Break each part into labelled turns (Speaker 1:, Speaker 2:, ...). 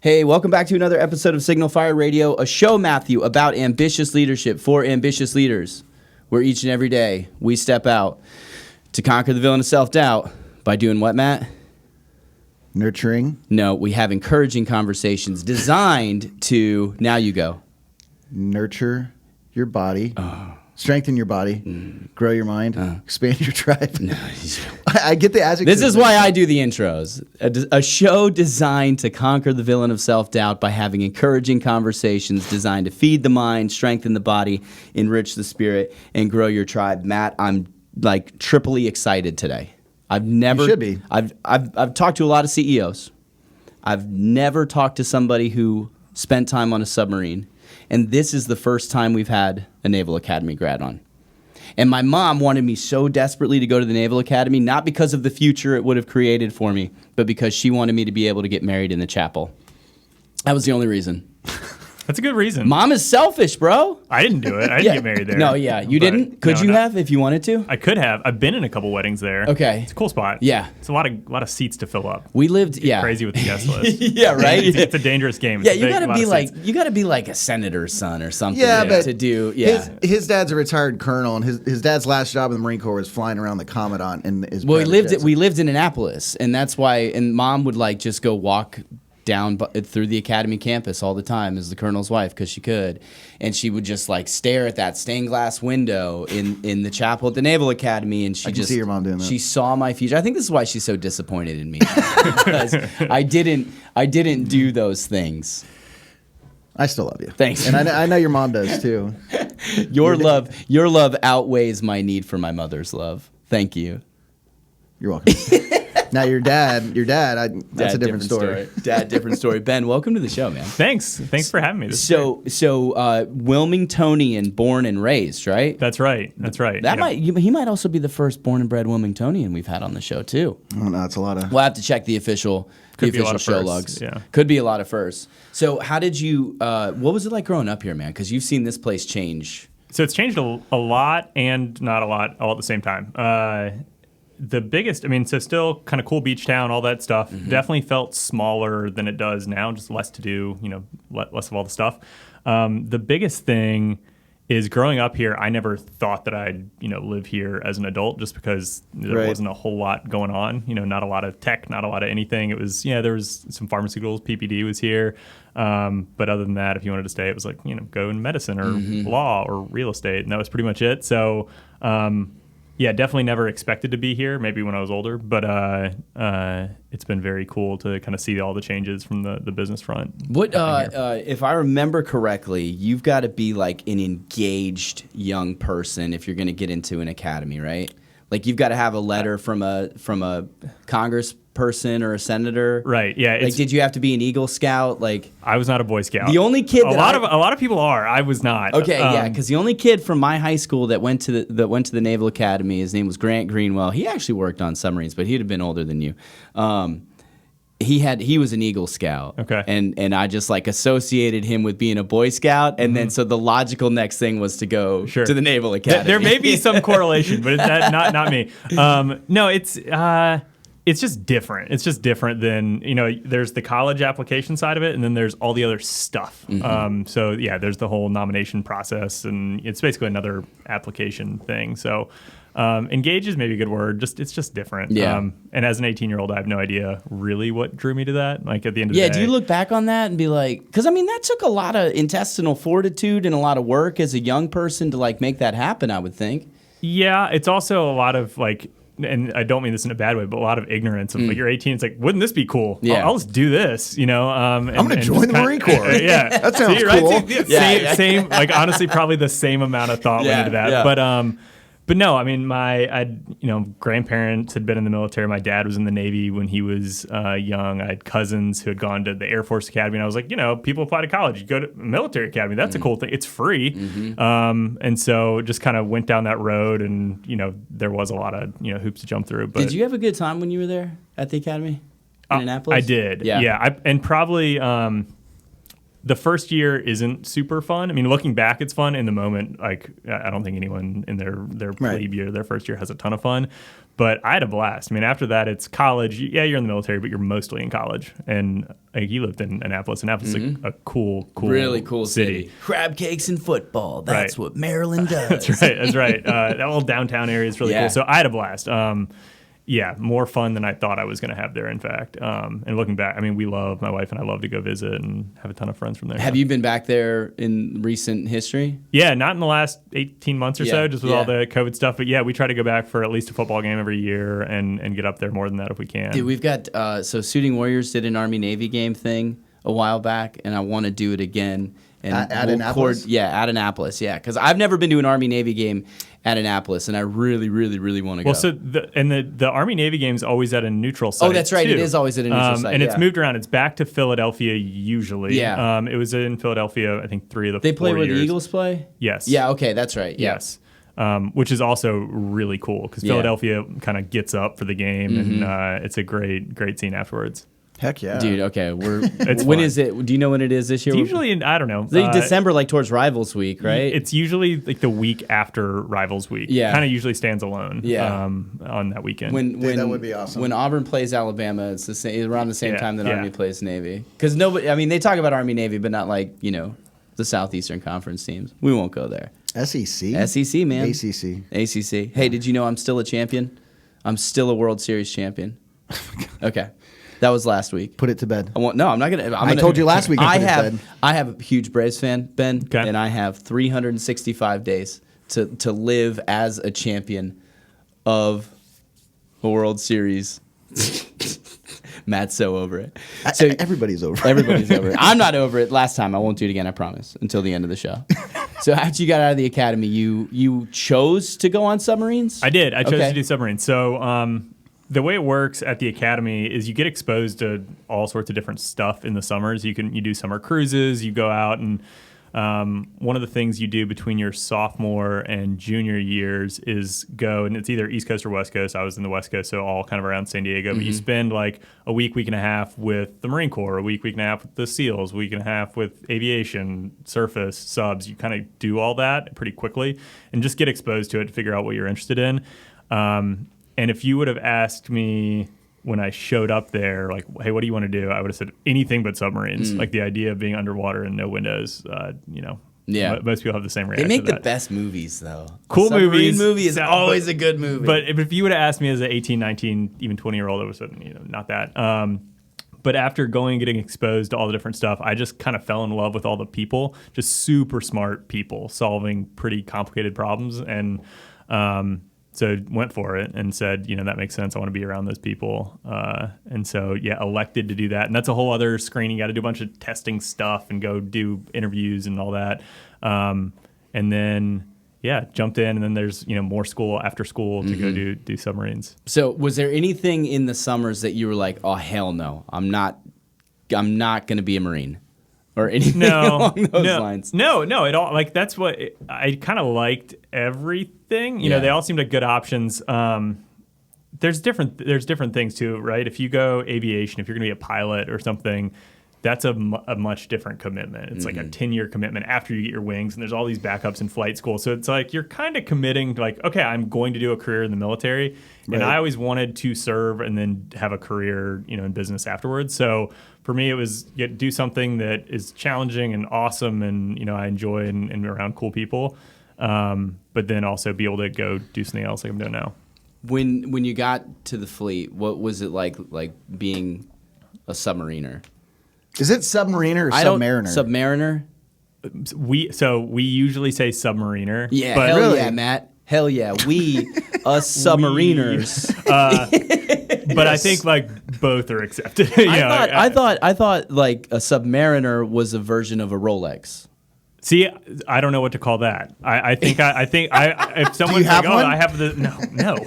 Speaker 1: Hey, welcome back to another episode of Signal Fire Radio, a show, Matthew, about ambitious leadership for ambitious leaders, where each and every day we step out to conquer the villain of self-doubt by doing what, Matt?
Speaker 2: Nurturing.
Speaker 1: No, we have encouraging conversations designed to, now you go.
Speaker 2: Nurture your body. Strengthen your body, grow your mind, expand your tribe. I get the adjective.
Speaker 1: This is why I do the intros. A show designed to conquer the villain of self-doubt by having encouraging conversations designed to feed the mind, strengthen the body, enrich the spirit, and grow your tribe. Matt, I'm like triply excited today. You
Speaker 2: should be.
Speaker 1: I've talked to a lot of CEOs. I've never talked to somebody who spent time on a submarine. And this is the first time we've had a Naval Academy grad on. And my mom wanted me so desperately to go to the Naval Academy, not because of the future it would have created for me, but because she wanted me to be able to get married in the chapel. That was the only reason.
Speaker 3: That's a good reason.
Speaker 1: Mom is selfish, bro.
Speaker 3: I didn't do it. I didn't get married there.
Speaker 1: No, yeah. You didn't? Could you have if you wanted to?
Speaker 3: I could have. I've been in a couple weddings there.
Speaker 1: Okay.
Speaker 3: It's a cool spot.
Speaker 1: Yeah.
Speaker 3: It's a lot of seats to fill up.
Speaker 1: We lived,
Speaker 3: Get crazy with the guest list.
Speaker 1: Yeah, right?
Speaker 3: It's a dangerous game.
Speaker 1: Yeah, you gotta be like a senator's son or something
Speaker 2: but
Speaker 1: to do.
Speaker 2: His dad's a retired colonel, and his dad's last job in the Marine Corps was flying around the Commandant in his.
Speaker 1: Well, we lived in Annapolis, and that's why. And Mom would like just go walk down through the academy campus all the time as the colonel's wife because she could, and she would just like stare at that stained glass window in the chapel at the Naval Academy, and
Speaker 2: I can see your mom doing that.
Speaker 1: She saw my future. I think this is why she's so disappointed in me because I didn't do those things.
Speaker 2: I still love you.
Speaker 1: Thanks.
Speaker 2: And I know your mom does too.
Speaker 1: Your love outweighs my need for my mother's love. Thank you.
Speaker 2: You're welcome. Now your dad, that's a different story.
Speaker 1: Dad, different story. Ben, welcome to the show, man.
Speaker 3: Thanks for having me.
Speaker 1: So Wilmingtonian, born and raised, right?
Speaker 3: That's right.
Speaker 1: He might also be the first born and bred Wilmingtonian we've had on the show too.
Speaker 2: Oh no, it's a lot of.
Speaker 1: We'll have to check the official show logs.
Speaker 3: Yeah.
Speaker 1: Could be a lot of firsts. So how did you? What was it like growing up here, man? Because you've seen this place change.
Speaker 3: So it's changed a lot and not a lot all at the same time. The biggest, so still kind of cool beach town, all that stuff. Mm-hmm. Definitely felt smaller than it does now, just less to do, less of all the stuff. The biggest thing is growing up here, I never thought that I'd, live here as an adult just because there wasn't a whole lot going on, not a lot of tech, not a lot of anything. It was, there was some pharmaceuticals, PPD was here. But other than that, if you wanted to stay, it was like, go in medicine or law or real estate. And that was pretty much it. So, yeah, definitely never expected to be here, maybe when I was older, but it's been very cool to kind of see all the changes from the business front.
Speaker 1: If I remember correctly, you've got to be like an engaged young person if you're going to get into an academy, right? Like you've got to have a letter from a congressperson or a senator,
Speaker 3: right? Yeah.
Speaker 1: Like, did you have to be an Eagle Scout? Like,
Speaker 3: I was not a Boy Scout.
Speaker 1: The only kid
Speaker 3: a lot of people are. I was not.
Speaker 1: Okay, yeah, because the only kid from my high school that went to the Naval Academy, his name was Grant Greenwell. He actually worked on submarines, but he'd have been older than you. He was an Eagle Scout.
Speaker 3: Okay.
Speaker 1: And I just like associated him with being a Boy Scout, and then so the logical next thing was to go to the Naval Academy.
Speaker 3: There may be some correlation, but not me. No, it's just different. It's just different than, there's the college application side of it, and then there's all the other stuff. Mm-hmm. So, yeah, there's the whole nomination process, and it's basically another application thing. So, engage is maybe a good word. It's just different.
Speaker 1: Yeah.
Speaker 3: And as an 18-year-old, I have no idea really what drew me to that. Like, at the end of the day.
Speaker 1: Yeah, do you look back on that and be like, because, that took a lot of intestinal fortitude and a lot of work as a young person to, like, make that happen, I would think.
Speaker 3: Yeah, it's also a lot of, like, and I don't mean this in a bad way, but a lot of ignorance of like you're 18. It's like, wouldn't this be cool?
Speaker 1: Yeah.
Speaker 3: I'll just do this, I'm
Speaker 2: going to join the Marine Corps.
Speaker 3: Yeah,
Speaker 2: that sounds cool.
Speaker 3: Same, like honestly, probably the same amount of thought went into that. Yeah. But no, my grandparents had been in the military. My dad was in the Navy when he was young. I had cousins who had gone to the Air Force Academy, and I was like, people apply to college. You go to military academy. That's a cool thing. It's free. Mm-hmm. And so just kind of went down that road, and there was a lot of hoops to jump through. But
Speaker 1: did you have a good time when you were there at the academy in Annapolis?
Speaker 3: I did. Yeah. And probably. The first year isn't super fun. Looking back, it's fun. In the moment, like I don't think anyone in their plebe year, their first year, has a ton of fun. But I had a blast. I mean, after that, it's college. Yeah, you're in the military, but you're mostly in college. And you lived in Annapolis. Annapolis is a cool,
Speaker 1: really cool city. Crab cakes and football. That's what Maryland does.
Speaker 3: That's right. That whole downtown area is really cool. So I had a blast. Yeah, more fun than I thought I was going to have there, in fact. And looking back, I mean, my wife and I love to go visit and have a ton of friends from there.
Speaker 1: Have you been back there in recent history?
Speaker 3: Yeah, not in the last 18 months or so, just with all the COVID stuff. But yeah, we try to go back for at least a football game every year and get up there more than that if we can.
Speaker 1: Dude, we've got, so Shooting Warriors did an Army-Navy game thing a while back, and I want to do it again. And
Speaker 2: at Annapolis?
Speaker 1: At Annapolis, because I've never been to an Army-Navy game at Annapolis, and I really, really, really want to go.
Speaker 3: Well, so the Army-Navy game is always at a neutral site.
Speaker 1: Oh, that's right.
Speaker 3: Too.
Speaker 1: It is always at a neutral site.
Speaker 3: And it's moved around. It's back to Philadelphia usually.
Speaker 1: Yeah.
Speaker 3: It was in Philadelphia, I think, 3 of the 4
Speaker 1: They play where
Speaker 3: years.
Speaker 1: the Eagles play?
Speaker 3: Yes.
Speaker 1: Yeah, okay, that's right. Yeah.
Speaker 3: Yes. Which is also really cool because Philadelphia kind of gets up for the game, and it's a great scene afterwards.
Speaker 2: Heck yeah.
Speaker 1: Dude, okay.
Speaker 3: It's
Speaker 1: when
Speaker 3: fun.
Speaker 1: is it? Do you know when it is this year?
Speaker 3: It's usually I don't know.
Speaker 1: December, like towards Rivals Week, right?
Speaker 3: It's usually like the week after Rivals Week.
Speaker 1: Yeah.
Speaker 3: Kind of usually stands alone
Speaker 1: Yeah.
Speaker 3: On that weekend.
Speaker 1: When
Speaker 2: that would be awesome.
Speaker 1: When Auburn plays Alabama, it's the same around the same time that
Speaker 3: yeah.
Speaker 1: Army plays Navy. Because nobody, I mean, they talk about Army Navy, but not like the Southeastern Conference teams. We won't go there.
Speaker 2: SEC?
Speaker 1: SEC, man.
Speaker 2: ACC.
Speaker 1: ACC. Hey, did you know I'm still a champion? I'm still a World Series champion. Okay. That was last week.
Speaker 2: Put it to bed.
Speaker 1: I'm not gonna.
Speaker 2: I told you last week.
Speaker 1: I have a huge Braves fan, Ben,
Speaker 3: Okay.
Speaker 1: and I have 365 days to live as a champion of a World Series. Matt's so over it. So
Speaker 2: Everybody's over it.
Speaker 1: everybody's over it. I'm not over it. Last time, I won't do it again. I promise. Until the end of the show. So after you got out of the academy, you chose to go on submarines.
Speaker 3: I did. I chose
Speaker 1: Okay.
Speaker 3: to do Submarine. So the way it works at the academy is you get exposed to all sorts of different stuff in the summers. You do summer cruises. You go out and one of the things you do between your sophomore and junior years is go, and it's either East Coast or West Coast. I was in the West Coast, so all kind of around San Diego. But you spend like a week and a half with the Marine Corps, a week and a half with the SEALs, a week and a half with aviation, surface, subs. You kind of do all that pretty quickly and just get exposed to it to figure out what you're interested in. And if you would have asked me when I showed up there, like, hey, what do you want to do? I would have said anything but submarines. Like the idea of being underwater and no windows,
Speaker 1: Yeah.
Speaker 3: Most people have the same reaction
Speaker 1: They make
Speaker 3: to
Speaker 1: the
Speaker 3: that.
Speaker 1: best movies, though.
Speaker 3: Cool
Speaker 1: a submarine
Speaker 3: movies.
Speaker 1: movie is
Speaker 3: Sound-
Speaker 1: always a good movie.
Speaker 3: But if you would have asked me as an 18, 19, even 20-year-old, I would have said, not that. But after going and getting exposed to all the different stuff, I just kind of fell in love with all the people, just super smart people solving pretty complicated problems. And so went for it and said, that makes sense. I want to be around those people. And so, elected to do that. And that's a whole other screening. You got to do a bunch of testing stuff and go do interviews and all that. And then, jumped in. And then there's, more school after school to go do submarines.
Speaker 1: So was there anything in the summers that you were like, oh, hell no, I'm not going to be a Marine? Or anything along those lines?
Speaker 3: No, at all. Like that's what I kind of liked everything. They all seemed like good options. There's different things too, right? If you go aviation, if you're going to be a pilot or something, that's a much different commitment. It's like a 10-year commitment after you get your wings, and there's all these backups in flight school. So it's like you're kind of committing to like, okay, I'm going to do a career in the military, and I always wanted to serve and then have a career, in business afterwards. So for me, it was do something that is challenging and awesome, and I enjoy and around cool people, but then also be able to go do something else like I'm doing now.
Speaker 1: When you got to the fleet, what was it like being a submariner?
Speaker 2: Is it Submariner or Submariner?
Speaker 1: Submariner?
Speaker 3: We usually say Submariner.
Speaker 1: Yeah,
Speaker 3: but
Speaker 1: hell yeah, Matt. Hell yeah. Us submariners.
Speaker 3: But I think like both are accepted.
Speaker 1: I thought like a Submariner was a version of a Rolex.
Speaker 3: See, I don't know what to call that. I think if someone's
Speaker 2: have
Speaker 3: like, oh,
Speaker 2: one?
Speaker 3: I have the no.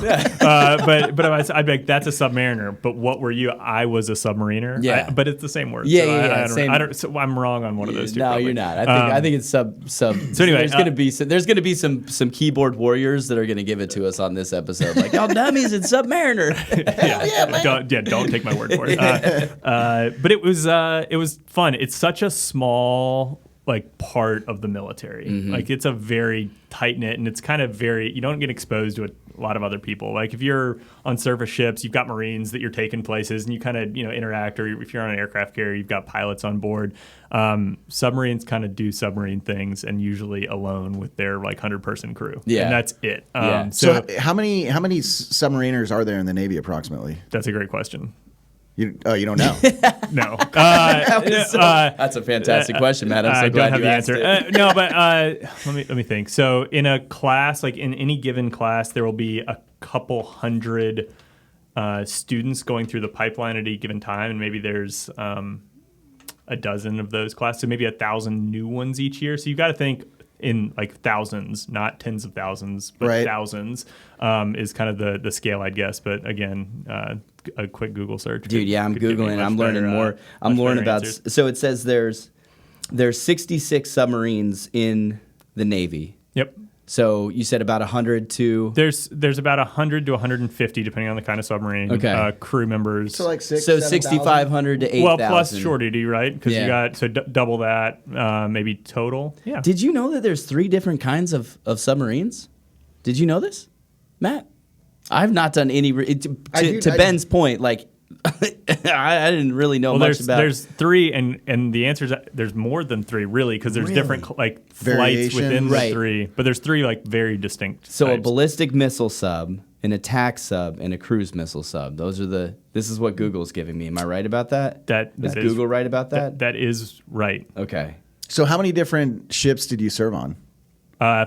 Speaker 3: But I'd be like, that's a Submariner. But what were you? I was a Submariner.
Speaker 1: Yeah.
Speaker 3: But it's the same word.
Speaker 1: Yeah,
Speaker 3: so I don't. So I'm wrong on one of those two.
Speaker 1: No,
Speaker 3: probably.
Speaker 1: you're not. I think it's sub. So
Speaker 3: anyway,
Speaker 1: there's gonna be some keyboard warriors that are gonna give it to us on this episode. Like, y'all dummies, it's Submariner.
Speaker 3: Don't take my word for it. But it was fun. It's such a small part of the military. Like it's a very tight knit, and it's kind of you don't get exposed to a lot of other people. Like if you're on surface ships, you've got Marines that you're taking places and you kind of, interact, or if you're on an aircraft carrier, you've got pilots on board. Submarines kind of do submarine things, and usually alone with their like 100-person crew.
Speaker 1: Yeah.
Speaker 3: And that's it.
Speaker 1: Yeah.
Speaker 2: So how many submariners are there in the Navy approximately?
Speaker 3: That's a great question.
Speaker 2: You don't know.
Speaker 3: No.
Speaker 1: That's a fantastic question, Matt. I'm so
Speaker 3: I
Speaker 1: glad
Speaker 3: don't have
Speaker 1: you
Speaker 3: the
Speaker 1: asked
Speaker 3: answer.
Speaker 1: it.
Speaker 3: No, but let me think. So in a class, like in any given class, there will be a couple hundred students going through the pipeline at any given time, and maybe there's a dozen of those classes, so maybe 1,000 new ones each year. So you've got to think in like thousands, not tens of thousands, but
Speaker 2: Right.
Speaker 3: thousands is kind of the scale, I'd guess. But again, a quick Google search.
Speaker 1: Dude, yeah, I'm
Speaker 3: could give me
Speaker 1: Googling.
Speaker 3: much
Speaker 1: I'm learning
Speaker 3: better,
Speaker 1: more. I'm
Speaker 3: much
Speaker 1: learning
Speaker 3: better
Speaker 1: about.
Speaker 3: answers.
Speaker 1: So it says there's 66 submarines in the Navy.
Speaker 3: Yep.
Speaker 1: So you said about 100 to.
Speaker 3: There's about 100 to 150, depending on the kind of submarine.
Speaker 1: Okay.
Speaker 3: Crew members.
Speaker 2: So like
Speaker 1: So
Speaker 2: 7,000?
Speaker 1: 6,500 to 8,000.
Speaker 3: Well, plus shore duty, right? Because
Speaker 1: Yeah.
Speaker 3: you got double that, maybe total. Yeah.
Speaker 1: Did you know that there's 3 different kinds of submarines? Did you know this, Matt? I've not done any. To Ben's point, like I didn't really know much about.
Speaker 3: There's 3, and the answer is that there's more than 3, really, because there's different like flights within
Speaker 1: Right.
Speaker 3: the 3. But there's 3 like very distinct.
Speaker 1: So a
Speaker 3: types.
Speaker 1: ballistic missile sub, an attack sub, and a cruise missile sub. Those are This is what Google's giving me. Am I right about that? Is Google right about that?
Speaker 3: That is right.
Speaker 1: Okay.
Speaker 2: So how many different ships did you serve on?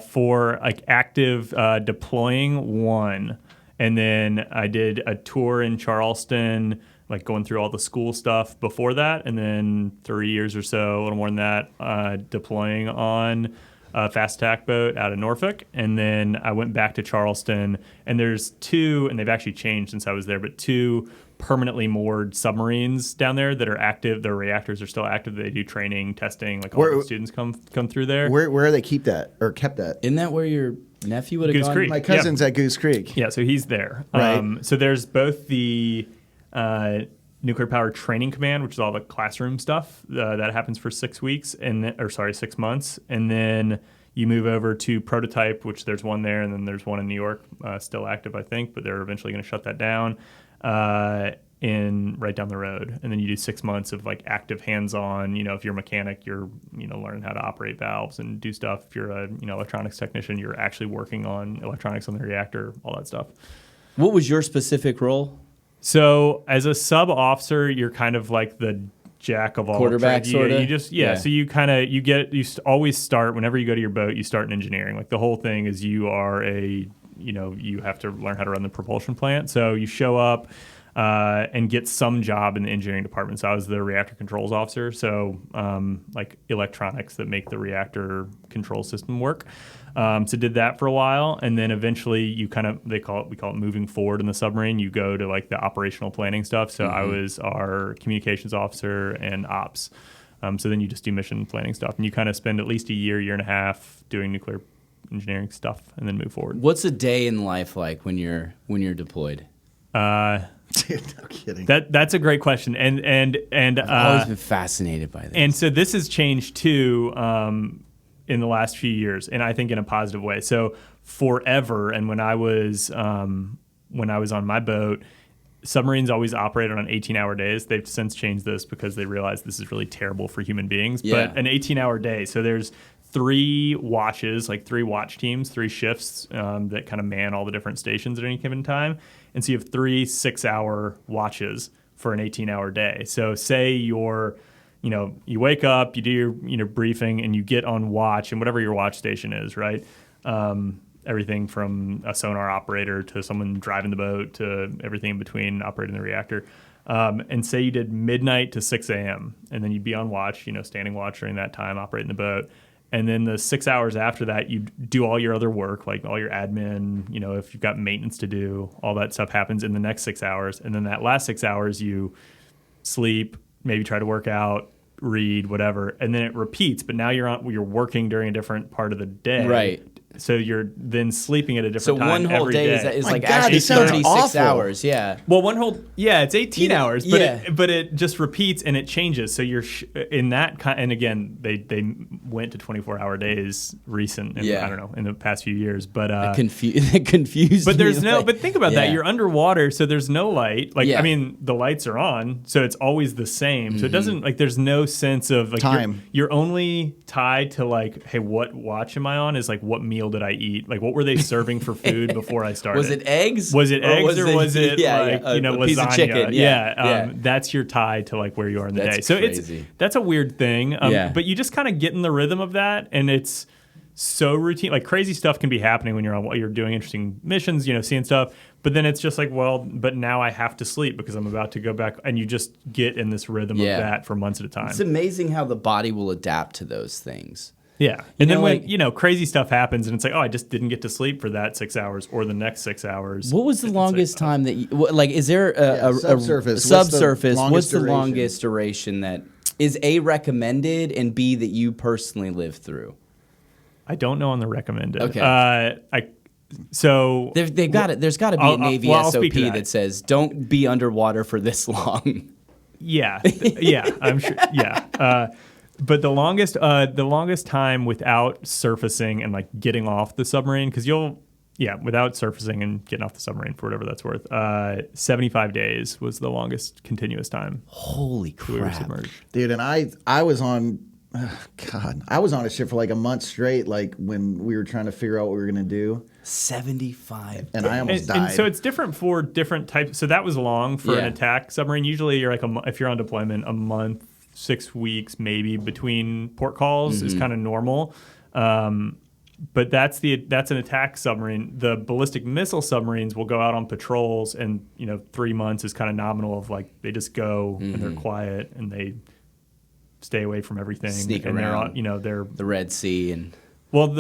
Speaker 3: For like active deploying 1. And then I did a tour in Charleston, like going through all the school stuff before that. And then 3 years or so, a little more than that, deploying on a fast attack boat out of Norfolk. And then I went back to Charleston. And there's 2, and they've actually changed since I was there, but 2 permanently moored submarines down there that are active. Their reactors are still active. They do training, testing, like all the students come through there.
Speaker 2: Where do they keep that or kept that?
Speaker 1: Isn't that where your nephew would have
Speaker 3: Goose
Speaker 1: gone?
Speaker 3: Creek.
Speaker 2: My cousin's at Goose Creek.
Speaker 3: Yeah, so he's there.
Speaker 2: Right.
Speaker 3: So there's both the nuclear power training command, which is all the classroom stuff that happens for 6 weeks, 6 months, and then you move over to prototype, which there's one there, and then there's one in New York, still active, I think, but they're eventually going to shut that down. In right down the road, and then you do 6 months of like active hands-on. If you're a mechanic, you're learning how to operate valves and do stuff. If you're a electronics technician, you're actually working on electronics on the reactor, all that stuff.
Speaker 1: What was your specific role?
Speaker 3: So as a sub officer, you're kind of like the jack of all
Speaker 1: Quarterback,
Speaker 3: trades.
Speaker 1: sorta?
Speaker 3: You just So you always start whenever you go to your boat. You start in engineering. Like the whole thing is you are you have to learn how to run the propulsion plant. So you show up and get some job in the engineering department. So I was the reactor controls officer. So like electronics that make the reactor control system work. So did that for a while, and then eventually we call it moving forward in the submarine. You go to like the operational planning stuff. So I was our communications officer and ops. So then you just do mission planning stuff, and you kind of spend at least a year and a half doing nuclear engineering stuff, and then move forward.
Speaker 1: What's a day in life like when you're deployed?
Speaker 2: Dude, no kidding.
Speaker 3: That's a great question, and
Speaker 1: I've always been fascinated by this.
Speaker 3: And so this has changed too in the last few years, and I think in a positive way. So forever, and when I was on my boat, submarines always operate on 18-hour days. They've since changed this because they realize this is really terrible for human beings.
Speaker 1: Yeah.
Speaker 3: But an 18-hour day, so there's 3 watches, like 3 watch teams, 3 shifts that kind of man all the different stations at any given time. And so you have 3 6-hour watches for an 18-hour day. So say you wake up, you do your briefing, and you get on watch, and whatever your watch station is, right? Everything from a sonar operator to someone driving the boat to everything in between operating the reactor. And say you did midnight to 6 a.m., and then you'd be on watch, standing watch during that time, operating the boat. And then the 6 hours after that, you do all your other work, like all your admin, if you've got maintenance to do, all that stuff happens in the next 6 hours. And then that last 6 hours, you sleep, maybe try to work out, read, whatever. And then it repeats, but now you're working during a different part of the day.
Speaker 1: Right.
Speaker 3: So you're then sleeping at a different
Speaker 1: So
Speaker 3: time
Speaker 1: one whole
Speaker 3: every
Speaker 1: day
Speaker 3: day.
Speaker 1: is
Speaker 2: My
Speaker 1: like
Speaker 2: God,
Speaker 1: actually
Speaker 2: this sounds
Speaker 1: 36
Speaker 2: awful.
Speaker 1: hours. Yeah.
Speaker 3: Well, one whole it's 18 hours, but
Speaker 1: yeah.
Speaker 3: but it just repeats and it changes. So you're in that kind. And again, they went to 24-hour days recent. I don't know, in the past few years, but
Speaker 1: It confused.
Speaker 3: But there's
Speaker 1: me,
Speaker 3: no.
Speaker 1: like-
Speaker 3: But think about that.
Speaker 1: Yeah.
Speaker 3: You're underwater, so there's no light. Like
Speaker 1: Yeah.
Speaker 3: I mean, the lights are on, so it's always the same. So it doesn't like there's no sense of like
Speaker 2: Time.
Speaker 3: You're only tied to like, hey, what watch am I on? Is like what meal did I eat? Like what were they serving for food before I started?
Speaker 1: Was it eggs?
Speaker 3: Was it eggs or was it
Speaker 1: yeah,
Speaker 3: like
Speaker 1: a piece
Speaker 3: lasagna?
Speaker 1: of chicken? Yeah.
Speaker 3: That's your tie to like where you are in the
Speaker 1: That's
Speaker 3: day. So
Speaker 1: crazy.
Speaker 3: that's a weird thing.
Speaker 1: Yeah.
Speaker 3: But you just kind of get in the rhythm of that, and it's so routine. Like crazy stuff can be happening when you're doing interesting missions, seeing stuff. But then it's just like, well, but now I have to sleep because I'm about to go back, and you just get in this rhythm of that for months at a time.
Speaker 1: It's amazing how the body will adapt to those things.
Speaker 3: Yeah. And then
Speaker 1: know,
Speaker 3: when,
Speaker 1: like-
Speaker 3: crazy stuff happens and it's like, oh, I just didn't get to sleep for that 6 hours or the next 6 hours.
Speaker 1: What was the
Speaker 3: It's
Speaker 1: longest
Speaker 3: like,
Speaker 1: time that you, like, is there a
Speaker 2: subsurface.
Speaker 1: subsurface? What's the
Speaker 2: duration?
Speaker 1: longest duration that is A, recommended, and B, that you personally lived through?
Speaker 3: I don't know on the recommended.
Speaker 1: Okay.
Speaker 3: So
Speaker 1: They've got it. There's got to be a Navy
Speaker 3: I'll
Speaker 1: SOP
Speaker 3: speak to
Speaker 1: that says don't be underwater for this long.
Speaker 3: yeah, I'm sure. Yeah. But the longest time without surfacing and like getting off the submarine, because without surfacing and getting off the submarine for whatever that's worth, 75 days was the longest continuous time
Speaker 1: Holy
Speaker 3: we were
Speaker 1: crap!
Speaker 3: submerged.
Speaker 2: Dude, and I was on, I was on a ship for like a month straight, like when we were trying to figure out what we were gonna do,
Speaker 1: 75.
Speaker 2: and I almost
Speaker 3: And
Speaker 2: died.
Speaker 3: so it's different for different types. So that was long for an attack submarine. Usually, you're like if you're on deployment, a month, 6 weeks maybe between port calls is kind of normal. But that's an attack submarine. The ballistic missile submarines will go out on patrols, and 3 months is kind of nominal of like they just go and they're quiet and they stay away from everything.
Speaker 1: Sneak
Speaker 3: and
Speaker 1: around.
Speaker 3: They're
Speaker 1: The Red Sea and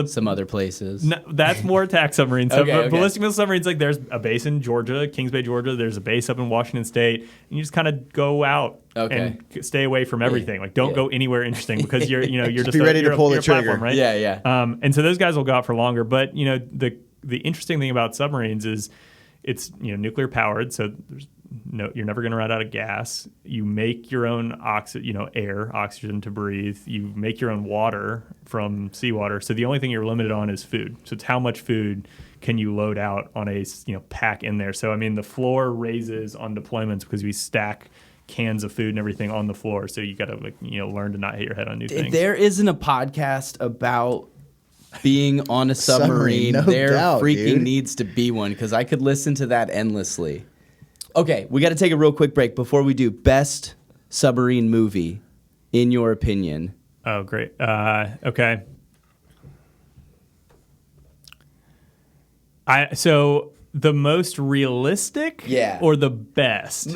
Speaker 3: some
Speaker 1: other places.
Speaker 3: No, that's more attack submarines. So
Speaker 1: Okay.
Speaker 3: ballistic missile submarines, like there's a base in Georgia, Kings Bay, Georgia. There's a base up in Washington State, and you just kind of go out and stay away from everything. Like don't go anywhere interesting because you're just
Speaker 2: be ready to pull the
Speaker 3: you're a platform,
Speaker 2: trigger.
Speaker 3: right?
Speaker 1: Yeah.
Speaker 3: And so those guys will go out for longer. But the interesting thing about submarines is it's nuclear powered, so you're never going to run out of gas. You make your own oxygen to breathe. You make your own water from seawater. So the only thing you're limited on is food. So it's how much food can you load out on a pack in there. So I mean the floor raises on deployments because we stack cans of food and everything on the floor. So you got to learn to not hit your head on new things.
Speaker 1: There isn't a podcast about being on a submarine.
Speaker 2: No
Speaker 1: there
Speaker 2: doubt,
Speaker 1: freaking
Speaker 2: dude.
Speaker 1: needs to be one because I could listen to that endlessly. Okay, we got to take a real quick break. Before we do, best submarine movie, in your opinion.
Speaker 3: Oh, great. Okay. So the most realistic, or the best?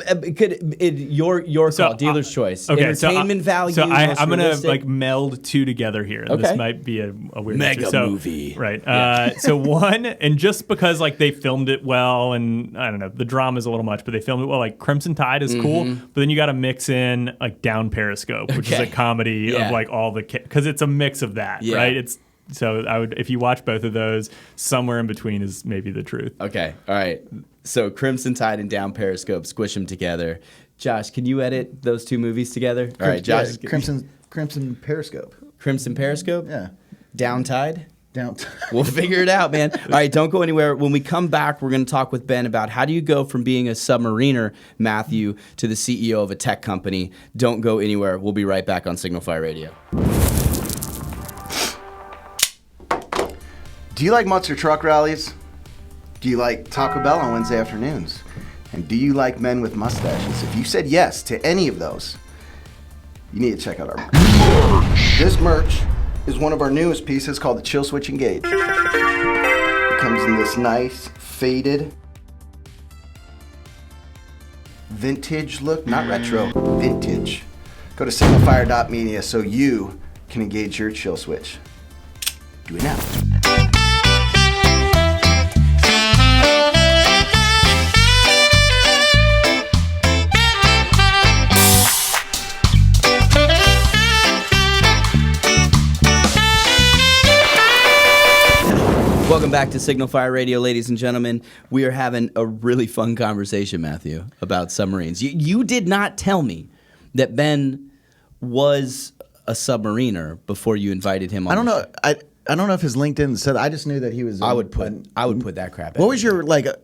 Speaker 1: Your call, dealer's choice.
Speaker 3: Okay,
Speaker 1: Entertainment value.
Speaker 3: So
Speaker 1: most
Speaker 3: I'm gonna
Speaker 1: realistic?
Speaker 3: like meld two together here.
Speaker 1: Okay.
Speaker 3: This might be a weird
Speaker 1: Mega
Speaker 3: answer. So,
Speaker 1: movie.
Speaker 3: right? So one, and just because like they filmed it well, and I don't know, the drama's a little much, but they filmed it well. Like Crimson Tide is cool, but then you got to mix in like Down Periscope, which is a comedy of like all the because it's a mix of that, right? So I would, if you watch both of those, somewhere in between is maybe the truth.
Speaker 1: Okay, all right. So Crimson Tide and Down Periscope, squish them together. Josh, can you edit those two movies together? All right, Josh.
Speaker 2: Crimson Periscope.
Speaker 1: Crimson Periscope?
Speaker 2: Yeah.
Speaker 1: Down Tide?
Speaker 2: Down.
Speaker 1: We'll figure it out, man. All right, don't go anywhere. When we come back, we're going to talk with Ben about how do you go from being a submariner, Matthew, to the CEO of a tech company. Don't go anywhere. We'll be right back on Signal Fire Radio.
Speaker 2: Do you like monster truck rallies? Do you like Taco Bell on Wednesday afternoons? And do you like men with mustaches? If you said yes to any of those, you need to check out our merch. This merch is one of our newest pieces called the Chill Switch Engage. It comes in this nice, faded, vintage look, not retro, vintage. Go to signalfire.media so you can engage your chill switch. Do it now.
Speaker 1: back to Signal Fire Radio, ladies and gentlemen. We are having a really fun conversation, Matthew, about submarines. You did not tell me that Ben was a submariner before you invited him on.
Speaker 4: I don't know. I don't know if his LinkedIn said. I just knew that he was.
Speaker 1: I would put that crap.
Speaker 4: What was your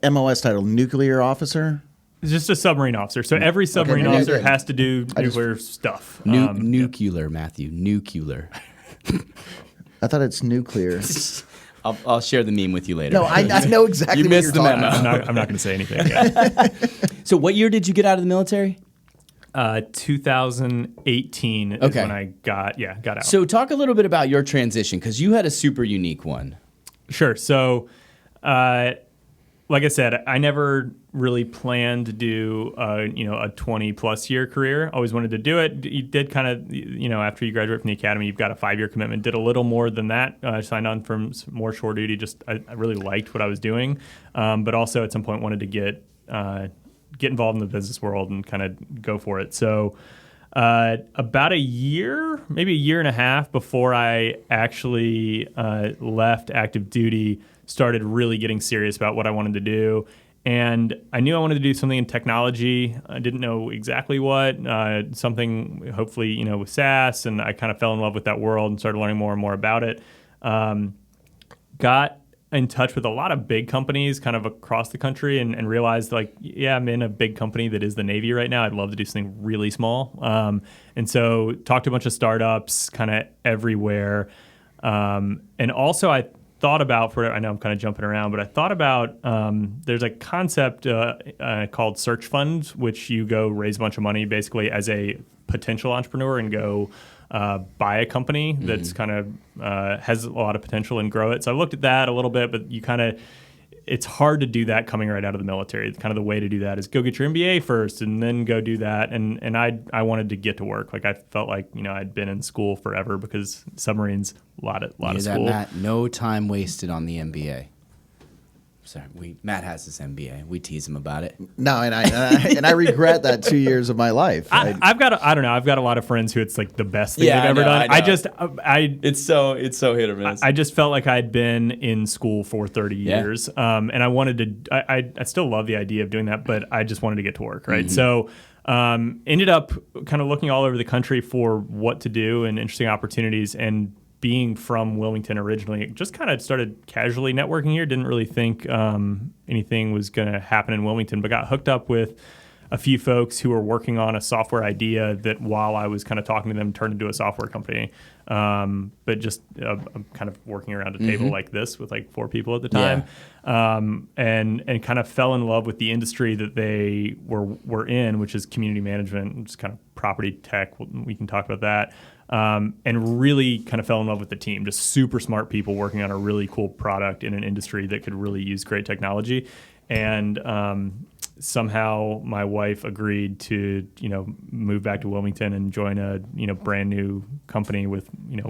Speaker 4: MOS title? Nuclear officer.
Speaker 3: It's just a submarine officer. So every submarine officer has to do nuclear stuff.
Speaker 1: Nuclear, Matthew. Nuclear.
Speaker 4: I thought it's nuclear.
Speaker 1: I'll share the meme with you later.
Speaker 4: No, I know exactly.
Speaker 1: You
Speaker 4: what
Speaker 1: missed
Speaker 4: you're
Speaker 1: the
Speaker 4: talking
Speaker 1: memo.
Speaker 4: about.
Speaker 3: I'm not going to say anything. Yeah.
Speaker 1: So what year did you get out of the military?
Speaker 3: 2018 is when I got out.
Speaker 1: So talk a little bit about your transition, because you had a super unique one.
Speaker 3: Sure. So, like I said, I never really planned to do a 20+ year career. Always wanted to do it. You did kind of, after you graduate from the academy, you've got a 5-year commitment. Did a little more than that. Signed on from more shore duty. Just I really liked what I was doing, but also at some point wanted to get involved in the business world and kind of go for it. So about a year, maybe a year and a half before I actually left active duty, started really getting serious about what I wanted to do. And I knew I wanted to do something in technology. I didn't know exactly what, something hopefully, with SaaS. And I kind of fell in love with that world and started learning more and more about it. Got in touch with a lot of big companies kind of across the country and realized I'm in a big company that is the Navy right now. I'd love to do something really small. And so talked to a bunch of startups kind of everywhere. And also I thought about, I know I'm kind of jumping around, but I thought about there's a concept called search funds, which you go raise a bunch of money basically as a potential entrepreneur and go buy a company that's kind of has a lot of potential and grow it. So I looked at that a little bit, but it's hard to do that coming right out of the military. Kind of the way to do that is go get your MBA first and then go do that. And I wanted to get to work. I felt like, I'd been in school forever because submarines, a lot of school.
Speaker 1: Matt, no time wasted on the MBA. Sorry, Matt has his MBA. We tease him about it.
Speaker 4: No, and I regret that 2 years of my life.
Speaker 3: I've got a lot of friends who it's the best thing they've ever done.
Speaker 1: It's so hit or miss.
Speaker 3: I just felt like I'd been in school for 30 years, and I wanted to. I still love the idea of doing that, but I just wanted to get to work, right? So ended up kind of looking all over the country for what to do and interesting opportunities, and being from Wilmington originally, just kind of started casually networking here. Didn't really think anything was going to happen in Wilmington, but got hooked up with a few folks who were working on a software idea that while I was kind of talking to them turned into a software company. But just kind of working around a table like this with 4 people at the time. And kind of fell in love with the industry that they were in, which is community management, just kind of property tech. We can talk about that. And really kind of fell in love with the team, just super smart people working on a really cool product in an industry that could really use great technology. And somehow my wife agreed to, move back to Wilmington and join a, brand new company with,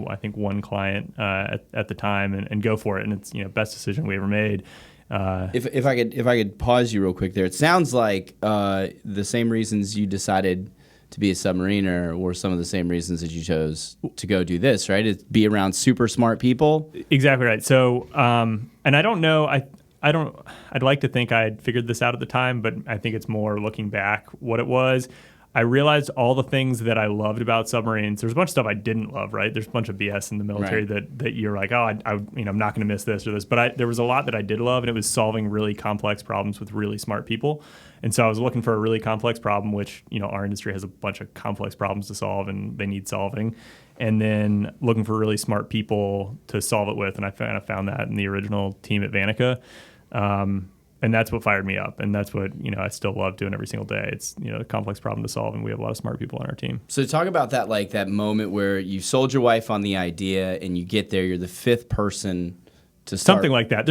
Speaker 3: I think one client at the time and go for it. And it's, best decision we ever made.
Speaker 1: If I could pause you real quick there, it sounds like the same reasons you decided to be a submariner were some of the same reasons that you chose to go do this, right? It's be around super smart people.
Speaker 3: Exactly right. So, and I don't know, I'd like to think I'd figured this out at the time, but I think it's more looking back what it was. I realized all the things that I loved about submarines. There's a bunch of stuff I didn't love, right? There's a bunch of BS in the military that you're like, I'm not going to miss this or this. But there was a lot that I did love, and it was solving really complex problems with really smart people. And so I was looking for a really complex problem, which, our industry has a bunch of complex problems to solve, and they need solving. And then looking for really smart people to solve it with. And I found that in the original team at Vanica. And that's what fired me up. And that's what, I still love doing every single day. It's, a complex problem to solve, and we have a lot of smart people on our team.
Speaker 1: So talk about that, that moment where you sold your wife on the idea and you get there, you're the 5th person to start.
Speaker 3: Something like that.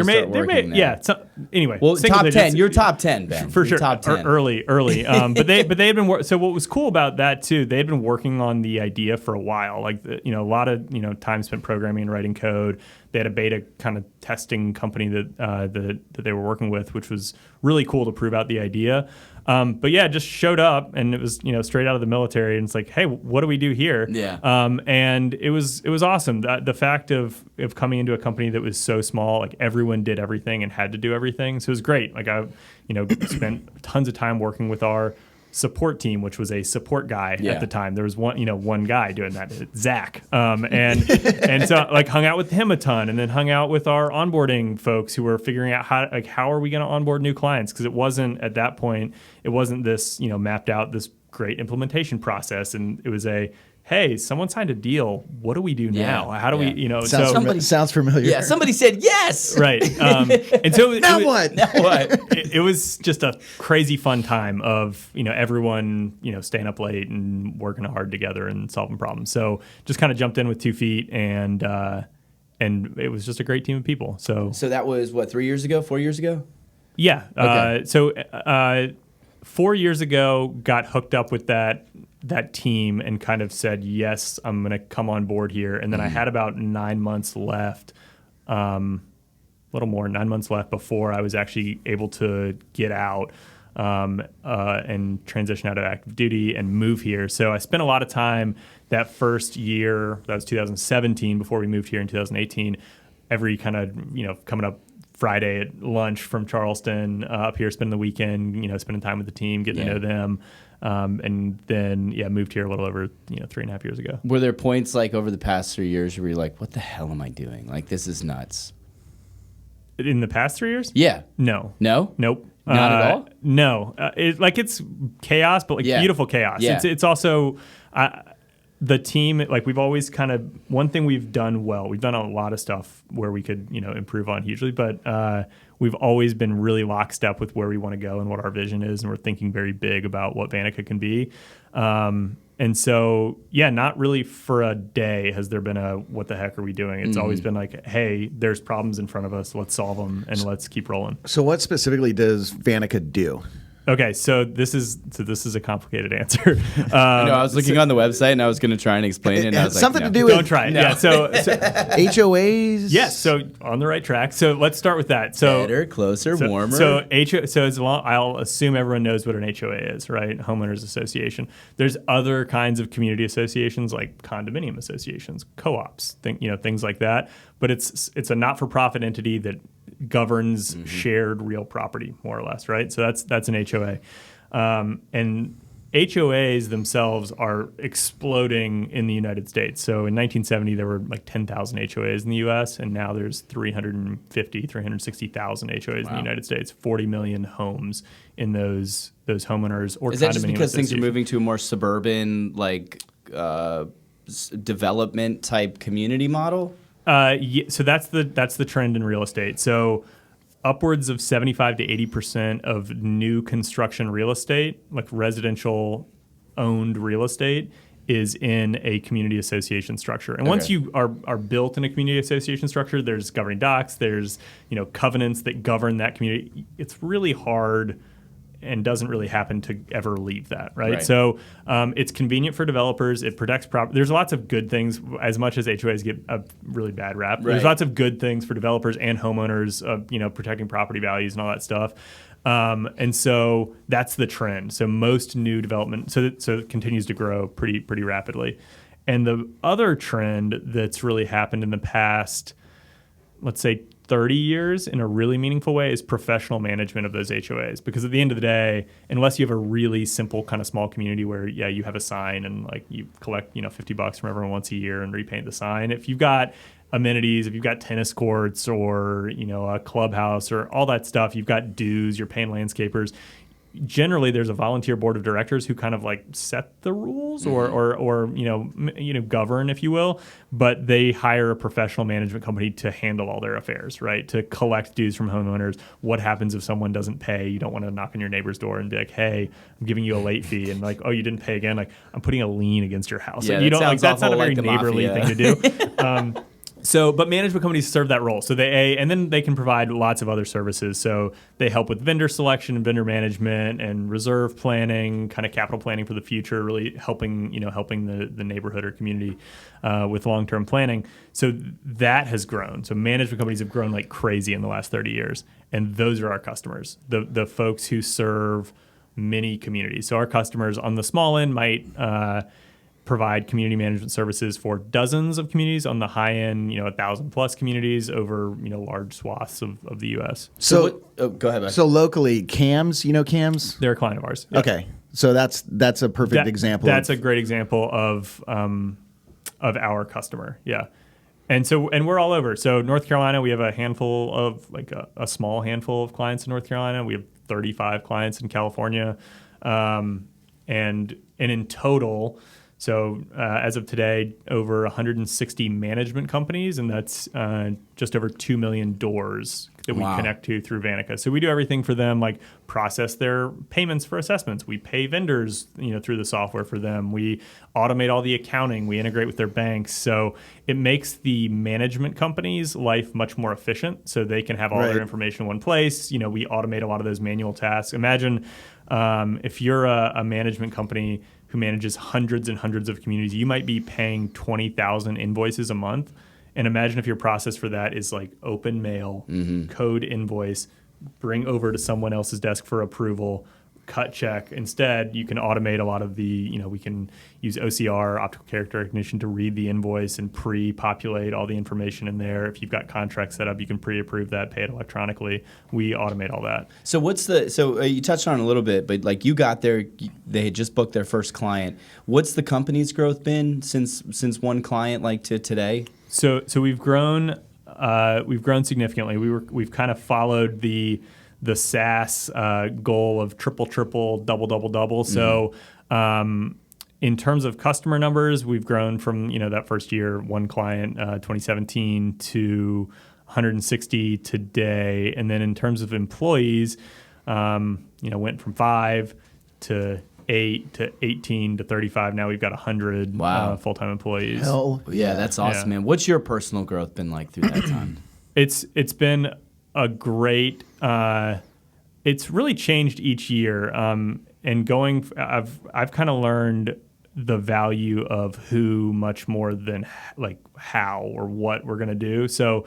Speaker 3: Anyway.
Speaker 1: Well, top 10. You're top 10, Ben.
Speaker 3: For sure.
Speaker 1: Top 10.
Speaker 3: Early. But they had been, so what was cool about that too, they had been working on the idea for a while. A lot of, time spent programming and writing code. They had a beta kind of testing company that they were working with, which was really cool to prove out the idea. But yeah, just showed up, and it was straight out of the military, and it's like, hey, what do we do here?
Speaker 1: Yeah.
Speaker 3: And it was awesome. The fact of coming into a company that was so small, like everyone did everything and had to do everything, so it was great. Like I spent tons of time working with our support team, which was a support guy at the time. There was one guy doing that, Zach, and so like hung out with him a ton, and then hung out with our onboarding folks who were figuring out how are we going to onboard new clients, because it wasn't at that point, it wasn't this mapped out this great implementation process, and it was hey, someone signed a deal. What do we do now? How do we,
Speaker 4: sounds familiar.
Speaker 1: Yeah, somebody said yes.
Speaker 3: Right. And so
Speaker 4: Now what?
Speaker 3: It was just a crazy fun time of, everyone, staying up late and working hard together and solving problems. So just kind of jumped in with 2 feet, and it was just a great team of people. So
Speaker 1: that was what, 3 years ago, 4 years ago?
Speaker 3: Yeah.
Speaker 1: Okay.
Speaker 3: So 4 years ago, got hooked up with that team and kind of said, yes, I'm going to come on board here. And then I had about 9 months left, a little more, 9 months left before I was actually able to get out and transition out of active duty and move here. So I spent a lot of time that first year, that was 2017, before we moved here in 2018, every kind of, coming up Friday at lunch from Charleston up here, spending the weekend, spending time with the team, getting to know them. And then, moved here a little over, 3.5 years ago.
Speaker 1: Were there points like over the past 3 years where you're like, what the hell am I doing? Like, this is nuts.
Speaker 3: In the past 3 years?
Speaker 1: Yeah.
Speaker 3: No.
Speaker 1: No?
Speaker 3: Nope.
Speaker 1: Not at all?
Speaker 3: No. It's chaos, but beautiful chaos.
Speaker 1: Yeah.
Speaker 3: It's also the team, like we've always kind of, one thing we've done well, we've done a lot of stuff where we could, improve on hugely, but we've always been really lockstep with where we want to go and what our vision is, and we're thinking very big about what Vanica can be. And so, not really for a day has there been a, what the heck are we doing? It's always been like, hey, there's problems in front of us. Let's solve them and let's keep rolling.
Speaker 4: So what specifically does Vanica do?
Speaker 3: Okay, so this is a complicated answer.
Speaker 1: I know, I was looking on the website and I was going to try and explain it. And I was
Speaker 4: something
Speaker 1: like,
Speaker 4: to
Speaker 1: no.
Speaker 4: do with
Speaker 3: Don't try it. No. Yeah, so
Speaker 4: HOAs.
Speaker 3: yes, so on the right track. So let's start with that. So
Speaker 1: Better, closer, warmer.
Speaker 3: So as long, I'll assume everyone knows what an HOA is, right? Homeowners Association. There's other kinds of community associations like condominium associations, co-ops, things like that. But it's a not-for-profit entity that governs shared real property, more or less, right? So that's an HOA. And HOAs themselves are exploding in the United States. So in 1970, there were like 10,000 HOAs in the U.S., and now there's 360,000 HOAs in the United States, 40 million homes in those homeowners or condominium associations.
Speaker 1: Is that just because things are moving to a more suburban, like, development type community model?
Speaker 3: So that's the trend in real estate. So upwards of 75 to 80% of new construction real estate, like residential owned real estate, is in a community association structure. And once you are built in a community association structure, there's governing docs, there's covenants that govern that community. It's really hard and doesn't really happen to ever leave that, right? So it's convenient for developers. It protects property. There's lots of good things, as much as HOAs get a really bad rap. There's lots of good things for developers and homeowners, protecting property values and all that stuff. And so that's the trend. So most new development, so it continues to grow pretty rapidly. And the other trend that's really happened in the past, let's say 30 years in a really meaningful way, is professional management of those HOAs. Because at the end of the day, unless you have a really simple kind of small community where, you have a sign and like you collect, $50 from everyone once a year and repaint the sign. If you've got amenities, if you've got tennis courts or, a clubhouse or all that stuff, you've got dues, you're paying landscapers. Generally, there's a volunteer board of directors who kind of like set the rules or govern, if you will, but they hire a professional management company to handle all their affairs, right? To collect dues from homeowners. What happens if someone doesn't pay? You don't want to knock on your neighbor's door and be like, "Hey, I'm giving you a late fee," and like, "Oh, you didn't pay again." Like, I'm putting a lien against your house.
Speaker 1: Yeah,
Speaker 3: like, you don't like that's not a very
Speaker 1: like
Speaker 3: neighborly thing to do. But management companies serve that role. So and then they can provide lots of other services. So they help with vendor selection and vendor management and reserve planning, kind of capital planning for the future, really helping the neighborhood or community with long-term planning. So that has grown. So management companies have grown like crazy in the last 30 years. And those are our customers. The folks who serve mini communities. So our customers on the small end might provide community management services for dozens of communities. On the high end, 1,000 plus communities over large swaths of the U.S.
Speaker 4: So
Speaker 1: go ahead. Bud.
Speaker 4: So locally, CAMS, CAMS?
Speaker 3: They're a client of ours. Yep.
Speaker 4: Okay. So that's a perfect example.
Speaker 3: That's a great example of our customer. Yeah. And we're all over. So North Carolina, we have a handful of a small handful of clients in North Carolina. We have 35 clients in California. And in total, so as of today, over 160 management companies, and that's just over 2 million doors that we connect to through Vanica. So we do everything for them, like process their payments for assessments. We pay vendors, through the software for them. We automate all the accounting. We integrate with their banks. So it makes the management company's life much more efficient, so they can have all their information in one place. We automate a lot of those manual tasks. Imagine if you're a management company who manages hundreds and hundreds of communities, you might be paying 20,000 invoices a month. And imagine if your process for that is like open mail, code invoice, bring over to someone else's desk for approval, cut check. Instead, you can automate a lot of the, we can use OCR, optical character recognition, to read the invoice and pre-populate all the information in there. If you've got contracts set up, you can pre-approve that, pay it electronically. We automate all that.
Speaker 1: So you touched on it a little bit, but like you got there, they had just booked their first client. What's the company's growth been since one client like to today?
Speaker 3: So we've grown significantly. We've kind of followed the SaaS goal of triple, double. So in terms of customer numbers, we've grown from that first year, one client, 2017, to 160 today. And then in terms of employees, went from 5 to 8 to 18 to 35. Now we've got 100 full-time employees.
Speaker 4: Hell
Speaker 1: yeah, that's awesome, man. What's your personal growth been like through that time?
Speaker 3: It's been a great. It's really changed each year. I've kind of learned the value of who much more than like how or what we're gonna do. So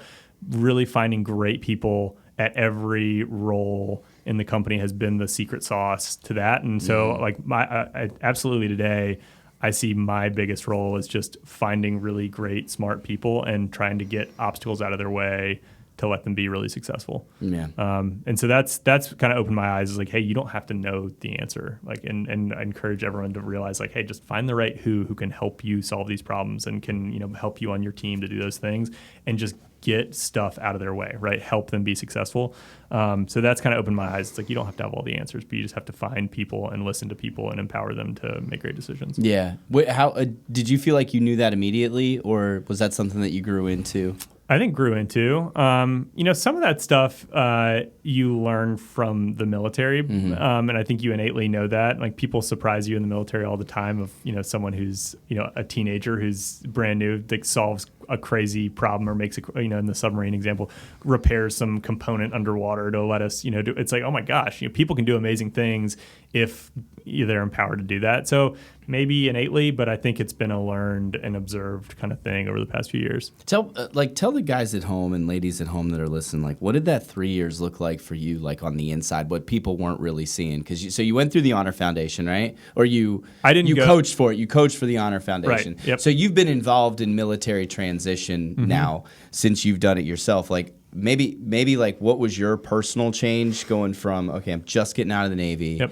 Speaker 3: really finding great people at every role in the company has been the secret sauce to that. And so I absolutely today, I see my biggest role is just finding really great, smart people and trying to get obstacles out of their way to let them be really successful. Yeah. And so that's kind of opened my eyes. Is like, hey, you don't have to know the answer. Like, and I encourage everyone to realize, like, hey, just find the right who can help you solve these problems and can help you on your team to do those things, and just get stuff out of their way, right? Help them be successful. So that's kind of opened my eyes. It's like you don't have to have all the answers, but you just have to find people and listen to people and empower them to make great decisions.
Speaker 1: Yeah. How did you feel like you knew that immediately, or was that something that you grew into?
Speaker 3: I think grew into. Some of that stuff you learn from the military, and I think you innately know that. Like, people surprise you in the military all the time of someone who's a teenager who's brand new, that solves a crazy problem or makes in the submarine example, repairs some component underwater to let us do. It's like, oh my gosh, people can do amazing things if they're empowered to do that. So maybe innately, but I think it's been a learned and observed kind of thing over the past few years.
Speaker 1: Tell the guys at home and ladies at home that are listening, like, what did that 3 years look like for you, like on the inside, what people weren't really seeing? Because you went through the Honor Foundation, right? Or you coached for it. You coached for the Honor Foundation.
Speaker 3: Right. Yep.
Speaker 1: So you've been involved in military transition now since you've done it yourself. Like, maybe like, what was your personal change going from, okay, I'm just getting out of the Navy.
Speaker 3: Yep.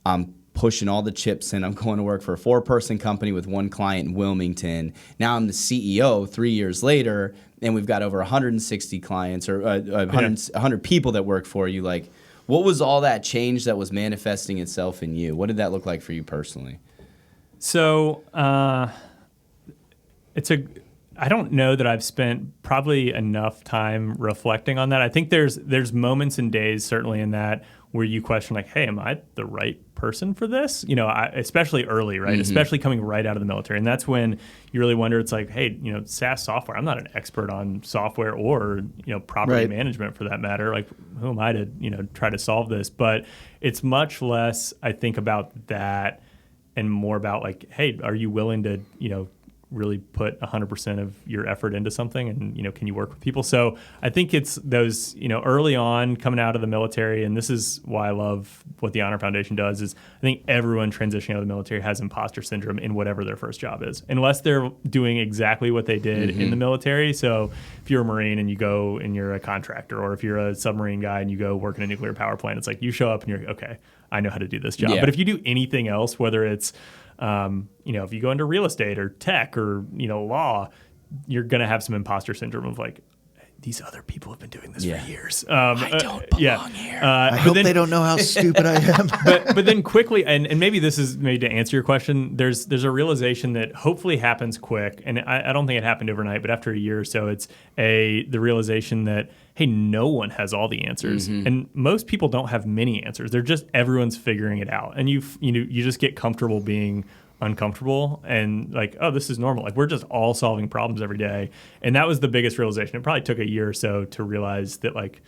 Speaker 1: I'm pushing all the chips in. I'm going to work for a 4-person company with one client in Wilmington. Now I'm the CEO 3 years later, and we've got over 160 clients or 100 people that work for you. Like, what was all that change that was manifesting itself in you? What did that look like for you personally?
Speaker 3: So I don't know that I've spent probably enough time reflecting on that. I think there's moments and days certainly in that where you question, like, hey, am I the right person for this? Especially early, right? Especially coming right out of the military. And that's when you really wonder, it's like, hey, SaaS software, I'm not an expert on software or, property management for that matter. Like, who am I to, try to solve this? But it's much less, I think, about that and more about, like, hey, are you willing to, really put 100% of your effort into something, and can you work with people? So I think it's those early on coming out of the military, and this is why I love what the Honor Foundation does. Is I think everyone transitioning out of the military has imposter syndrome in whatever their first job is, unless they're doing exactly what they did in the military. So if you're a Marine and you go and you're a contractor, or if you're a submarine guy and you go work in a nuclear power plant, it's like you show up and you're okay, I know how to do this job.
Speaker 1: Yeah.
Speaker 3: But if you do anything else, whether it's if you go into real estate or tech or law, you're going to have some imposter syndrome of like, these other people have been doing this for years.
Speaker 1: I don't belong here.
Speaker 4: I hope they don't know how stupid I am.
Speaker 3: but then quickly, and maybe this is made to answer your question, there's a realization that hopefully happens quick, and I don't think it happened overnight, but after a year or so, it's the realization that, hey, no one has all the answers, and most people don't have many answers. They're just everyone's figuring it out, and you just get comfortable being uncomfortable and like, oh, this is normal. Like, we're just all solving problems every day. And that was the biggest realization. It probably took a year or so to realize that, like,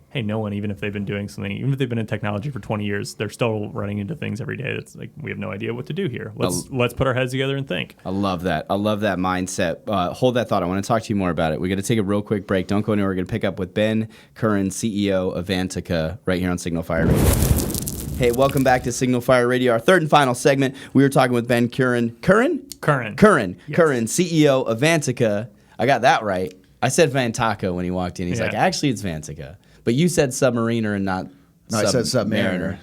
Speaker 3: hey, no one, even if they've been doing something, even if they've been in technology for 20 years, they're still running into things every day that's like, we have no idea what to do here. Let's put our heads together and think.
Speaker 1: I love that. I love that mindset. Hold that thought. I want to talk to you more about it. We're going to take a real quick break. Don't go anywhere. We're going to pick up with Ben Currin, CEO of Vantica, right here on Signal Fire Radio. Hey, welcome back to Signal Fire Radio, our third and final segment. We were talking with Ben Currin. Currin, CEO of Vantica. I got that right. I said Vantaco when he walked in. He's like, actually, it's Vantica. But you said Submariner and not
Speaker 4: No, I said Submariner.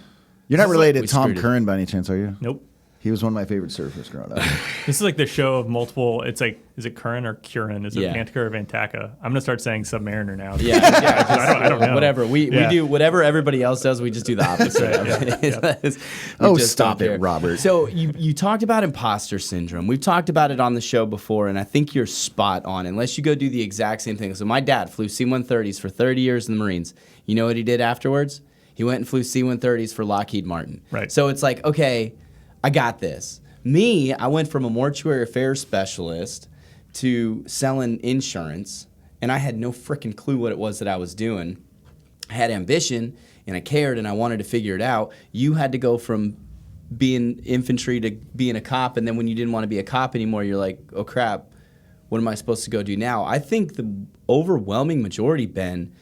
Speaker 4: You're not related to Tom Currin by any chance, are you?
Speaker 3: Nope.
Speaker 4: He was one of my favorite surfers growing up.
Speaker 3: This is like the show of multiple. It's like, is it Currin or Currin? Is it
Speaker 1: Yeah.
Speaker 3: Vantica or Vantaca? I'm gonna start saying Submariner now.
Speaker 1: Yeah,
Speaker 3: I don't know.
Speaker 1: Whatever. We do whatever everybody else does. We just do the opposite.
Speaker 4: Oh, stop it, Robert.
Speaker 1: So you talked about imposter syndrome. We've talked about it on the show before, and I think you're spot on. Unless you go do the exact same thing. So my dad flew C-130s for 30 years in the Marines. You know what he did afterwards? He went and flew C-130s for Lockheed Martin.
Speaker 3: Right.
Speaker 1: So it's like, okay, I got this. Me, I went from a mortuary affairs specialist to selling insurance, and I had no freaking clue what it was that I was doing. I had ambition, and I cared, and I wanted to figure it out. You had to go from being infantry to being a cop, and then when you didn't want to be a cop anymore, you're like, oh, crap, what am I supposed to go do now? I think the overwhelming majority, Ben,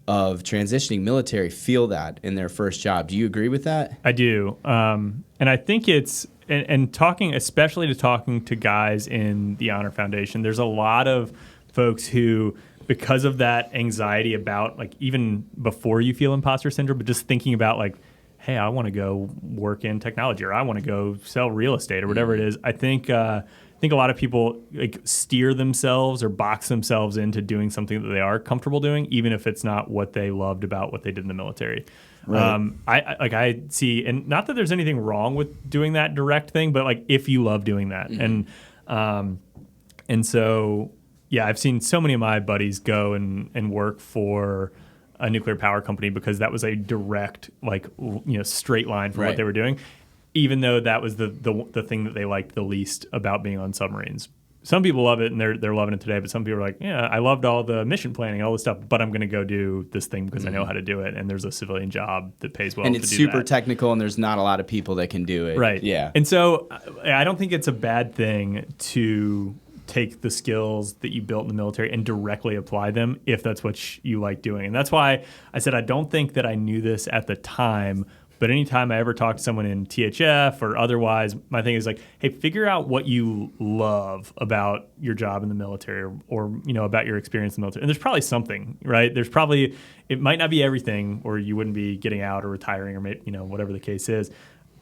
Speaker 1: of transitioning military feel that in their first job. Do you agree with that?
Speaker 3: I do. And I think it's, and talking, especially talking to guys in the Honor Foundation, there's a lot of folks who, because of that anxiety about, like, even before you feel imposter syndrome, but just thinking about, like, hey, I want to go work in technology, or I want to go sell real estate, or whatever it is. I think a lot of people like steer themselves or box themselves into doing something that they are comfortable doing, even if it's not what they loved about what they did in the military. Right. I see, and not that there's anything wrong with doing that direct thing, but like if you love doing that, and so yeah, I've seen so many of my buddies go and work for a nuclear power company because that was a direct, like, straight line from what they were doing, even though that was the thing that they liked the least about being on submarines. Some people love it and they're loving it today, but some people are like, yeah, I loved all the mission planning, all this stuff, but I'm going to go do this thing because I know how to do it, and there's a civilian job that pays well.
Speaker 1: And it's super technical, and there's not a lot of people that can do it.
Speaker 3: Right.
Speaker 1: Yeah.
Speaker 3: And so I don't think it's a bad thing to take the skills that you built in the military and directly apply them if that's what you like doing. And that's why I said I don't think that I knew this at the time, but anytime I ever talk to someone in THF or otherwise, my thing is like, hey, figure out what you love about your job in the military or about your experience in the military. And there's probably something, right? It might not be everything, or you wouldn't be getting out or retiring or whatever the case is.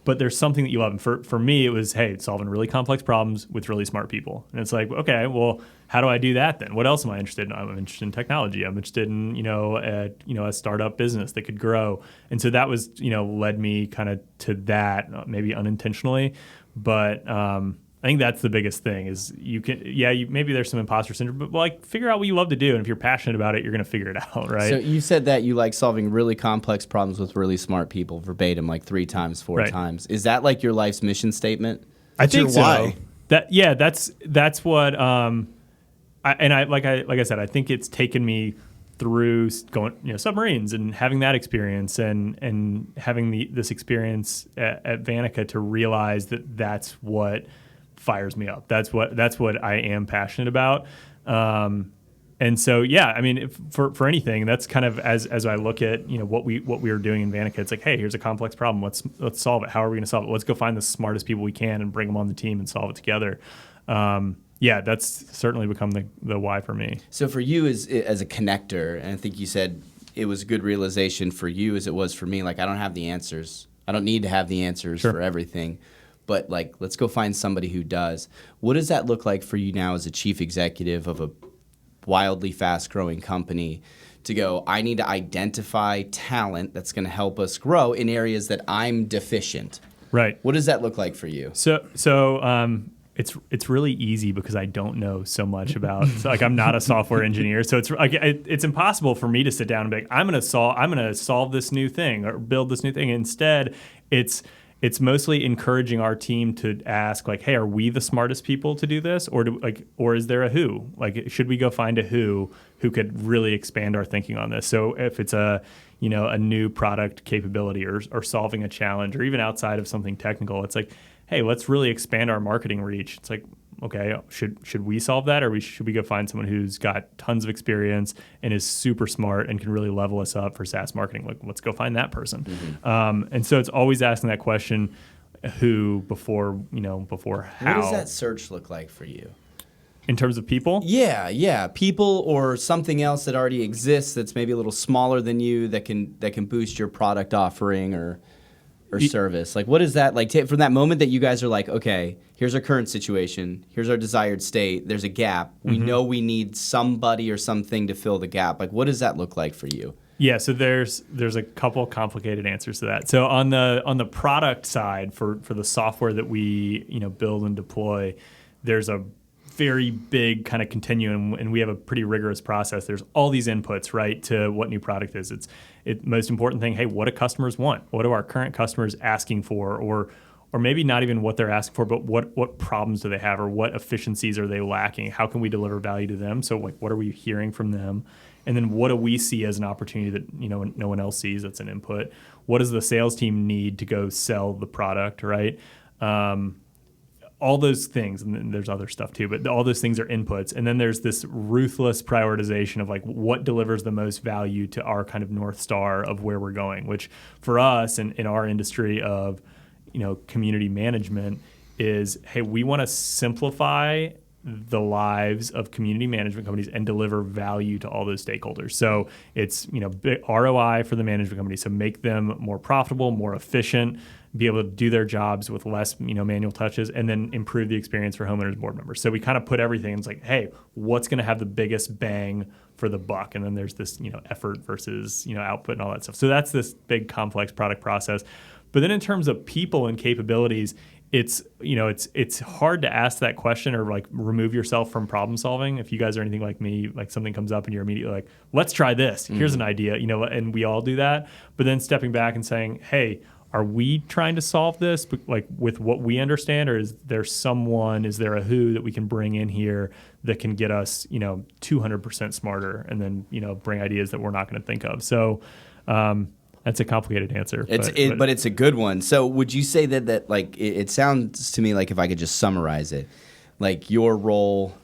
Speaker 3: But there's something that you love. And for me, it was, hey, solving really complex problems with really smart people. And it's like, okay, well, how do I do that then? What else am I interested in? I'm interested in technology. I'm interested in, a startup business that could grow. And so that was, led me kind of to that, maybe unintentionally. But I think that's the biggest thing is maybe there's some imposter syndrome, but like figure out what you love to do. And if you're passionate about it, you're going to figure it out, right?
Speaker 1: So you said that you like solving really complex problems with really smart people verbatim, like 3 times, 4 times. Is that like your life's mission statement?
Speaker 3: I think so.
Speaker 4: Why?
Speaker 3: That's what, like I said, I think it's taken me through going, submarines and having that experience and having this experience at Vantica to realize that that's what fires me up. That's what I am passionate about. And so, yeah, I mean, for anything, that's kind of as I look at, what we were doing in Vanica, it's like, hey, here's a complex problem. Let's solve it. How are we going to solve it? Let's go find the smartest people we can and bring them on the team and solve it together. Yeah, that's certainly become the why for me.
Speaker 1: So for you as a connector, and I think you said it was a good realization for you as it was for me, like I don't have the answers. I don't need to have the answers for everything. But like, let's go find somebody who does. What does that look like for you now as a chief executive of a wildly fast-growing company to go, I need to identify talent that's going to help us grow in areas that I'm deficient?
Speaker 3: Right.
Speaker 1: What does that look like for you?
Speaker 3: So it's really easy because I don't know so much about. So like I'm not a software engineer, so it's like it's impossible for me to sit down and be like, I'm gonna solve this new thing or build this new thing. Instead, it's mostly encouraging our team to ask, like, hey, are we the smartest people to do this? Or is there a who? Like, should we go find a who could really expand our thinking on this? So if it's a new product capability or solving a challenge or even outside of something technical, it's like, hey, let's really expand our marketing reach. It's like, okay, should we solve that, or should we go find someone who's got tons of experience and is super smart and can really level us up for SaaS marketing? Like, let's go find that person. Mm-hmm. And so it's always asking that question, who before how.
Speaker 1: What does that search look like for you?
Speaker 3: In terms of people?
Speaker 1: Yeah, people or something else that already exists that's maybe a little smaller than you that can boost your product offering or service. Like, what is that like from that moment that you guys are like, okay, here's our current situation, here's our desired state, there's a gap, we know we need somebody or something to fill the gap. Like, what does that look like for you?
Speaker 3: Yeah, so there's a couple complicated answers to that. So on the product side for the software that we build and deploy, there's a very big kind of continuum, and we have a pretty rigorous process. There's all these inputs, right, to what new product is. It's most important thing, hey, what do customers want? What are our current customers asking for? Or maybe not even what they're asking for, but what problems do they have, or what efficiencies are they lacking? How can we deliver value to them? So like, what are we hearing from them? And then what do we see as an opportunity that no one else sees? That's an input. What does the sales team need to go sell the product, right? All those things, and then there's other stuff too, but all those things are inputs. And then there's this ruthless prioritization of like what delivers the most value to our kind of North Star of where we're going, which for us in our industry of community management is, hey, we want to simplify the lives of community management companies and deliver value to all those stakeholders. So it's big ROI for the management company. So make them more profitable, more efficient, be able to do their jobs with less manual touches, and then improve the experience for homeowners and board members. So we kind of put everything, and it's like, hey, what's going to have the biggest bang for the buck? And then there's this effort versus output and all that stuff. So that's this big complex product process. But then in terms of people and capabilities, it's hard to ask that question or like remove yourself from problem solving. If you guys are anything like me, like something comes up and you're immediately like, let's try this. Here's an idea, and we all do that. But then stepping back and saying, hey, are we trying to solve this like with what we understand, or is there a who that we can bring in here that can get us 200% smarter, and then bring ideas that we're not going to think of? So that's a complicated answer.
Speaker 1: But it's a good one. So would you say that like it sounds to me like, if I could just summarize it, like your role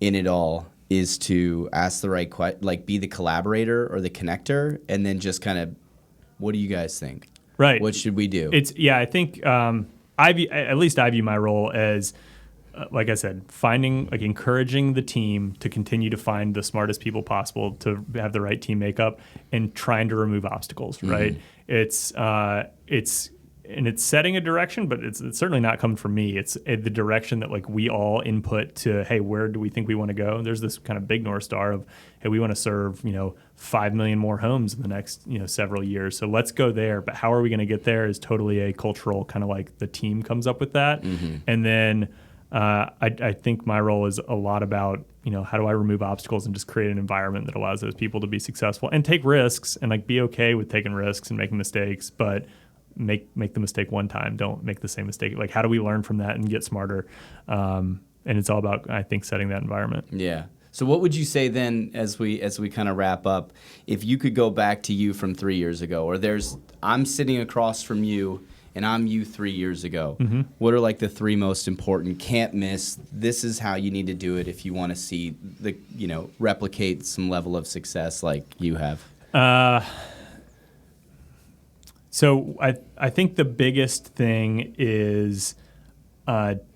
Speaker 1: in it all is to ask the right question, like be the collaborator or the connector, and then just kind of, what do you guys think?
Speaker 3: Right.
Speaker 1: What should we do?
Speaker 3: I think I view my role as, like I said, encouraging the team to continue to find the smartest people possible, to have the right team makeup, and trying to remove obstacles. Right. It's setting a direction, but it's certainly not coming from me. It's the direction that like we all input to, hey, where do we think we want to go? There's this kind of big North Star of, hey, we want to serve 5 million more homes in the next several years. So let's go there. But how are we going to get there is totally a cultural kind of like the team comes up with that. And then I think my role is a lot about how do I remove obstacles and just create an environment that allows those people to be successful and take risks and like be okay with taking risks and making mistakes, but make the mistake one time. Don't make the same mistake. Like, how do we learn from that and get smarter? And it's all about, I think, setting that environment.
Speaker 1: Yeah. So what would you say then, as we kind of wrap up, if you could go back to you from 3 years ago, or I'm sitting across from you and I'm you 3 years ago, what are like the 3 most important, can't miss, this is how you need to do it if you want to see the, replicate some level of success like you have?
Speaker 3: So I think the biggest thing is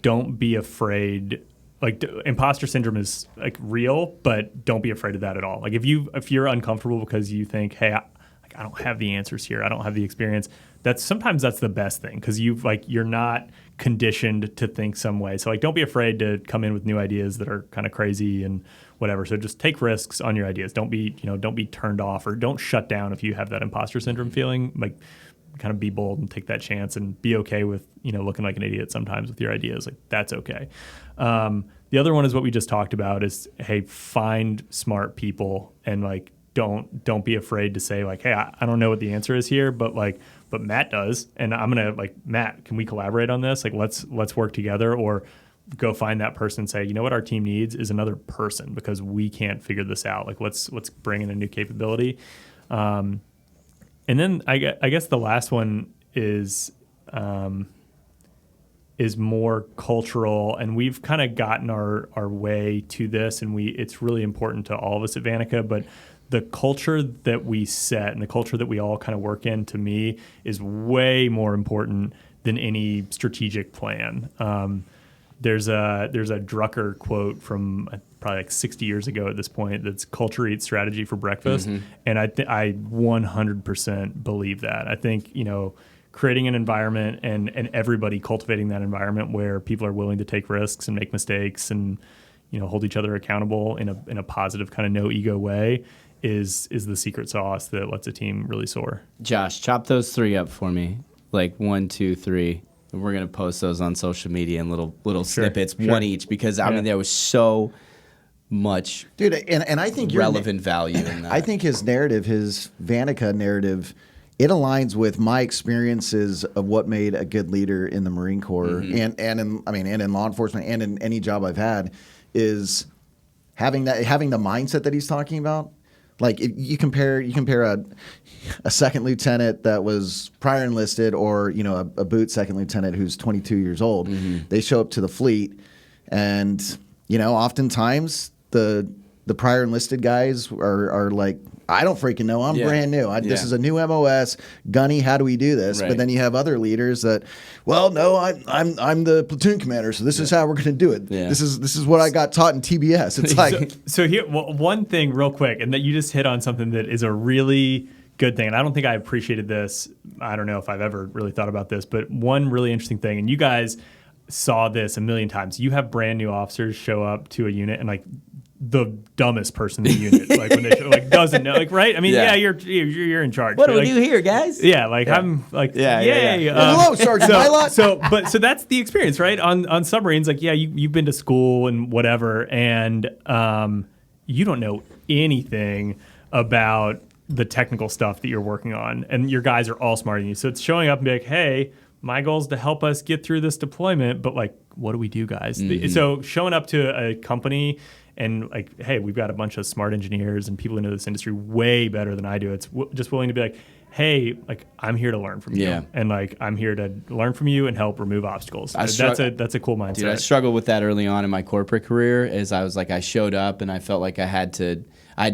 Speaker 3: don't be afraid. Like imposter syndrome is like real, but don't be afraid of that at all. Like if you're uncomfortable because you think, hey, I don't have the answers here, I don't have the experience. Sometimes that's the best thing because you're not conditioned to think some way. So like don't be afraid to come in with new ideas that are kind of crazy and whatever. So just take risks on your ideas. Don't be turned off or don't shut down if you have that imposter syndrome feeling. Like kind of be bold and take that chance and be okay with looking like an idiot sometimes with your ideas. Like that's okay. The other one is what we just talked about is, hey, find smart people and like don't be afraid to say like, hey, I don't know what the answer is here, but Matt does, and I'm gonna like, Matt, can we collaborate on this? Like let's work together, or go find that person and say, you know what our team needs is another person because we can't figure this out. Like let's bring in a new capability. And then I guess the last one is more cultural, and we've kind of gotten our way to this, and it's really important to all of us at Vanica, but the culture that we set and the culture that we all kind of work in, to me, is way more important than any strategic plan. There's a Drucker quote from probably like 60 years ago at this point that's culture eats strategy for breakfast, and I 100% believe that. I think creating an environment and everybody cultivating that environment where people are willing to take risks and make mistakes and hold each other accountable in a positive kind of no ego way is the secret sauce that lets a team really soar.
Speaker 1: Josh, chop those 3 up for me, like 1, 2, 3. We're gonna post those on social media in little snippets, one each, because I mean there was so much,
Speaker 4: dude, and I think
Speaker 1: relevant value in that.
Speaker 4: I think his narrative, his Vanica narrative, it aligns with my experiences of what made a good leader in the Marine Corps and in law enforcement and in any job I've had, is having the mindset that he's talking about. Like if you compare a second lieutenant that was prior enlisted or a boot second lieutenant who's 22 years old, they show up to the fleet, and oftentimes the prior enlisted guys are like, I don't freaking know. I'm brand new. This is a new MOS. Gunny, how do we do this? Right. But then you have other leaders that, well, no, I'm the platoon commander, so this is how we're going to do it. Yeah. This is what I got taught in TBS. It's like
Speaker 3: so here, one thing real quick, and that you just hit on something that is a really good thing, and I don't think I appreciated this. I don't know if I've ever really thought about this, but one really interesting thing, and you guys saw this a million times. You have brand new officers show up to a unit and like the dumbest person in the unit, like when they show, like doesn't know, like, right? I mean, you're in charge.
Speaker 1: What do we do here, guys?
Speaker 3: Yeah, like I'm like, yay.
Speaker 4: Hello, Sergeant Pilot.
Speaker 3: So that's the experience, right? On submarines, like, you've been to school and whatever, and you don't know anything about the technical stuff that you're working on, and your guys are all smarter than you. So it's showing up and be like, hey, my goal is to help us get through this deployment, but like, what do we do, guys? So showing up to a company and like, hey, we've got a bunch of smart engineers and people who know this industry way better than I do. It's just willing to be like, hey, like, I'm here to learn from you, and like, I'm here to learn from you and help remove obstacles. That's a cool mindset.
Speaker 1: Dude, I struggled with that early on in my corporate career. As I was like, I showed up and I felt like I had to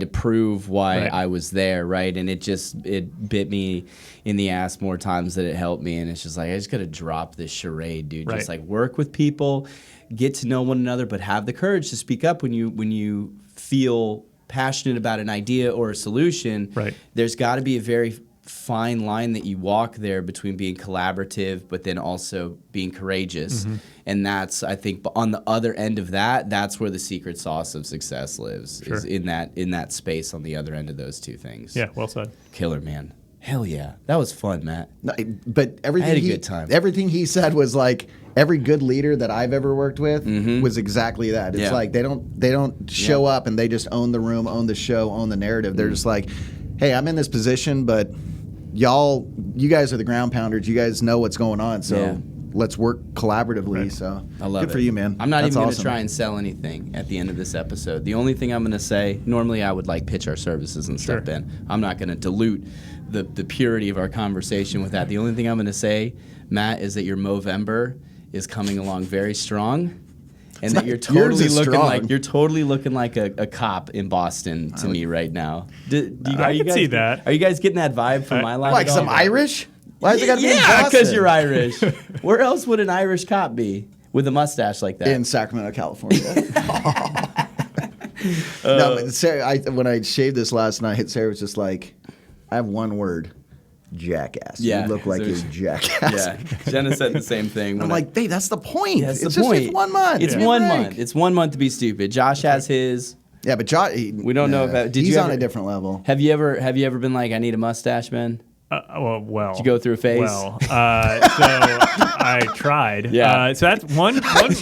Speaker 1: prove why I was there, right? And it bit me in the ass more times than it helped me. And it's just like, I just got to drop this charade, dude. Just like work with people, get to know one another, but have the courage to speak up when you feel passionate about an idea or a solution. Right. There's got to be a very fine line that you walk there between being collaborative but then also being courageous. And that's, I think, on the other end of that, that's where the secret sauce of success lives, is in that space on the other end of those two things.
Speaker 3: Yeah, well said.
Speaker 1: Killer, man. Hell yeah. That was fun, Matt.
Speaker 4: No, but everything
Speaker 1: I had a good time.
Speaker 4: Everything he said was like, every good leader that I've ever worked with was exactly that. It's like they don't show up and they just own the room, own the show, own the narrative. They're just like, hey, I'm in this position, but you guys are the ground pounders. You guys know what's going on, so let's work collaboratively. Right. So
Speaker 1: I love
Speaker 4: good for you, man.
Speaker 1: I'm not even going to try and sell anything at the end of this episode. The only thing I'm going to say, normally I would like pitch our services and step in. I'm not going to dilute the purity of our conversation with that. The only thing I'm going to say, Matt, is that your Movember is coming along very strong. And that
Speaker 4: Yours is strong.
Speaker 1: you're totally looking like a cop in Boston to me right now.
Speaker 3: I can see that.
Speaker 1: Are you guys getting that vibe from my life?
Speaker 4: Like some Irish? Why is it got to be in
Speaker 1: Yeah, because
Speaker 4: Boston?
Speaker 1: you're Irish. Where else would an Irish cop be with a mustache like that?
Speaker 4: In Sacramento, California. No, but Sarah, when I shaved this last night, Sarah was just like, I have one word. Jackass.
Speaker 1: Yeah,
Speaker 4: You look like a
Speaker 1: there's-
Speaker 4: jackass.
Speaker 1: Yeah, Jenna said the same thing.
Speaker 4: I'm like, babe, that's the point.
Speaker 1: Yeah, that's
Speaker 4: it's
Speaker 1: the
Speaker 4: just
Speaker 1: point.
Speaker 4: It's 1 month.
Speaker 1: It's
Speaker 4: Give me a
Speaker 1: 1
Speaker 4: break.
Speaker 1: month. It's 1 month to be stupid. Josh has his.
Speaker 4: Yeah, but Josh,
Speaker 1: We don't know about. Did
Speaker 4: he's
Speaker 1: you
Speaker 4: on
Speaker 1: ever,
Speaker 4: a different level.
Speaker 1: Have you ever been like, I need a mustache, man?
Speaker 3: Well,
Speaker 1: Did you go through a phase?
Speaker 3: Well, so I tried.
Speaker 1: Yeah.
Speaker 3: So that's one fun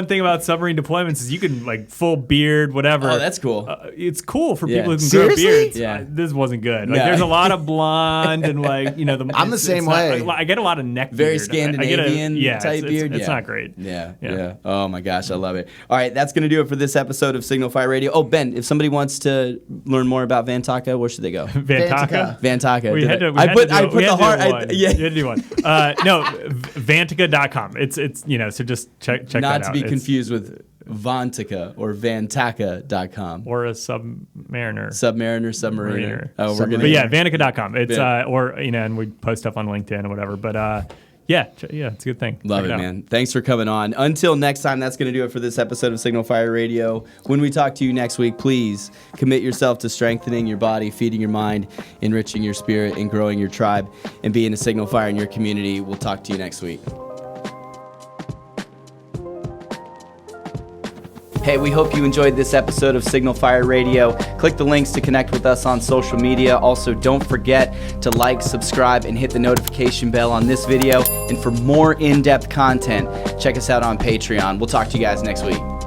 Speaker 3: thing about submarine deployments is you can like full beard, whatever.
Speaker 1: Oh, that's cool.
Speaker 3: It's cool for
Speaker 1: Yeah.
Speaker 3: people who can
Speaker 4: Seriously?
Speaker 3: grow beards.
Speaker 1: Yeah.
Speaker 3: This wasn't good. Like,
Speaker 1: No.
Speaker 3: there's a lot of blonde and like
Speaker 4: I'm the same way.
Speaker 3: I get a lot of neck.
Speaker 1: Very
Speaker 3: beard.
Speaker 1: Scandinavian
Speaker 3: type
Speaker 1: beard.
Speaker 3: It's not great.
Speaker 1: Yeah. Oh my gosh, I love it. All right, that's going to do it for this episode of Signal Fire Radio. Oh, Ben, if somebody wants to learn more about Vantaka, where should they go?
Speaker 3: Vantaka.
Speaker 1: Vantaka.
Speaker 3: We had to.
Speaker 1: I put the heart.
Speaker 3: You had to do one. No, Vantica.com. It's so just check that out.
Speaker 1: Not to be
Speaker 3: It's-
Speaker 1: confused with Vantica or Vantaka.com.
Speaker 3: or a Submariner.
Speaker 1: Submariner, Submariner. Oh, we're
Speaker 4: Submariner.
Speaker 1: gonna.
Speaker 3: But yeah, Vantica.com. It's
Speaker 1: Yeah.
Speaker 3: and we post stuff on LinkedIn or whatever. But yeah, it's a good thing.
Speaker 1: Love
Speaker 3: Check
Speaker 1: it,
Speaker 3: out.
Speaker 1: man. Thanks for coming on. Until next time, that's going to do it for this episode of Signal Fire Radio. When we talk to you next week, please commit yourself to strengthening your body, feeding your mind, enriching your spirit, and growing your tribe, and being a Signal Fire in your community. We'll talk to you next week. Hey, we hope you enjoyed this episode of Signal Fire Radio. Click the links to connect with us on social media. Also, don't forget to like, subscribe, and hit the notification bell on this video. And for more in-depth content, check us out on Patreon. We'll talk to you guys next week.